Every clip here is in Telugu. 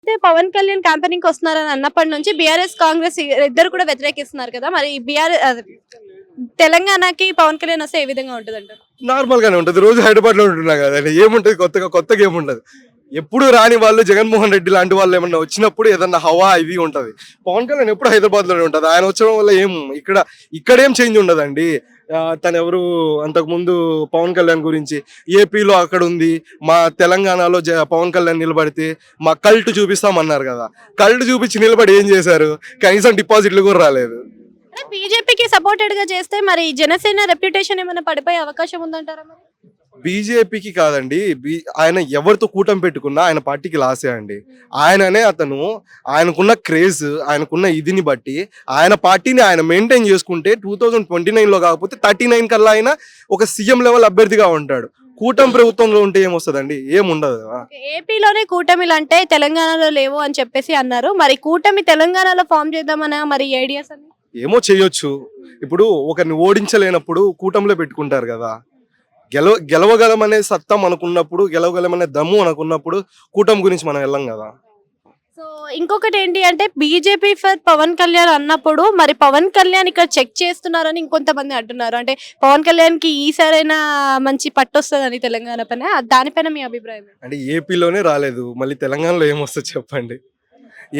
అయితే పవన్ కళ్యాణ్ క్యాంపెయినింగ్ వస్తున్నారని అన్నప్పటి నుంచి బీఆర్ఎస్ కాంగ్రెస్ ఇద్దరు కూడా వ్యతిరేకిస్తున్నారు కదా, మరి తెలంగాణకి పవన్ కళ్యాణ్ వస్తే ఏ విధంగా ఉంటుంది అంటారు? నార్మల్ గానే ఉంటది. రోజు హైదరాబాద్ లో ఉంటున్నా కదండి, ఏముంటది కొత్తగా ఏముండదు. ఎప్పుడు రాని వాళ్ళు జగన్మోహన్ రెడ్డి లాంటి వాళ్ళు ఏమన్నా వచ్చినప్పుడు ఏదన్నా హవా ఇవి ఉంటది. పవన్ కళ్యాణ్ ఎప్పుడు హైదరాబాద్ లోనే ఉంటది. ఆయన వచ్చడం వల్ల ఇక్కడేం చేంజ్ ఉండదండి. తను ఎవరు అంతకు ముందు పవన్ కళ్యాణ్ గురించి ఏపీలో అక్కడ ఉంది, మా తెలంగాణలో పవన్ కళ్యాణ్ నిలబడితే మా కల్ట్ చూపిస్తామన్నారు కదా. కల్ట్ చూపించి నిలబడి ఏం చేశారు? కనీసం డిపాజిట్లు కూడా రాలేదు. బీజేపీకి సపోర్టెడ్ గా చేస్తే మరి జనసేన రెప్యుటేషన్ ఏమైనా పడిపోయే అవకాశం ఉందంటారా మరి? బీజేపీకి కాదండి, ఆయన ఎవరితో కూటమి పెట్టుకున్నా ఆయన పార్టీకి లాసే అండి. ఆయనకున్న క్రేజ్, ఆయనకున్న ఇదిని బట్టి ఆయన పార్టీని ఆయన మెయింటైన్ చేసుకుంటే 2029లో కాకపోతే 39 కల్లా ఆయన ఒక సీఎం లెవెల్ అభ్యర్థిగా ఉంటాడు. కూటమి ప్రభుత్వంలో ఉంటే ఏమొస్తుందండి? ఏముండదు కదా. ఏపీలోనే కూటమిలు అంటే తెలంగాణలో లేవు అని చెప్పేసి అన్నారు. మరి కూటమి తెలంగాణలో ఫామ్ చేద్దామన్నా మరి ఐడియాస్ అని ఏమో చేయొచ్చు. ఇప్పుడు ఒకరిని ఓడించలేనప్పుడు కూటమిలో పెట్టుకుంటారు కదా. గెలవగలమనే సత్తా మనకున్నప్పుడు, గెలవగలమనే దమ్ము మనకున్నప్పుడు కూటమి గురించి మనం వెళ్ళం కదా. సో ఇంకొకటి ఏంటి అంటే బీజేపీ ఫర్ పవన్ కళ్యాణ్ అన్నప్పుడు మరి పవన్ కళ్యాణ్ ఇక్కడ చెక్ చేస్తున్నారని ఇంకొంతమంది అంటున్నారు. అంటే పవన్ కళ్యాణ్ కి ఈసారైనా మంచి పట్టు వస్తుందని తెలంగాణ పైన, దానిపైన మీ అభిప్రాయం? అంటే ఏపీలోనే రాలేదు, మళ్ళీ తెలంగాణలో ఏమొస్తుంది చెప్పండి.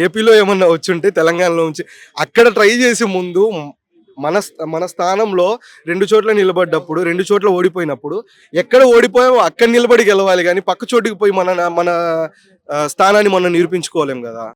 ఏపీలో ఏమన్నా వచ్చుంటే తెలంగాణలో నుంచి అక్కడ ట్రై చేసే ముందు మన స్థానంలో 2 చోట్ల నిలబడ్డప్పుడు 2 చోట్ల ఓడిపోయినప్పుడు ఎక్కడ ఓడిపోయామో అక్కడ నిలబడి గెలవాలి కానీ పక్క చోటుకి పోయి మన స్థానాన్ని మనం నిరూపించుకోలేం కదా.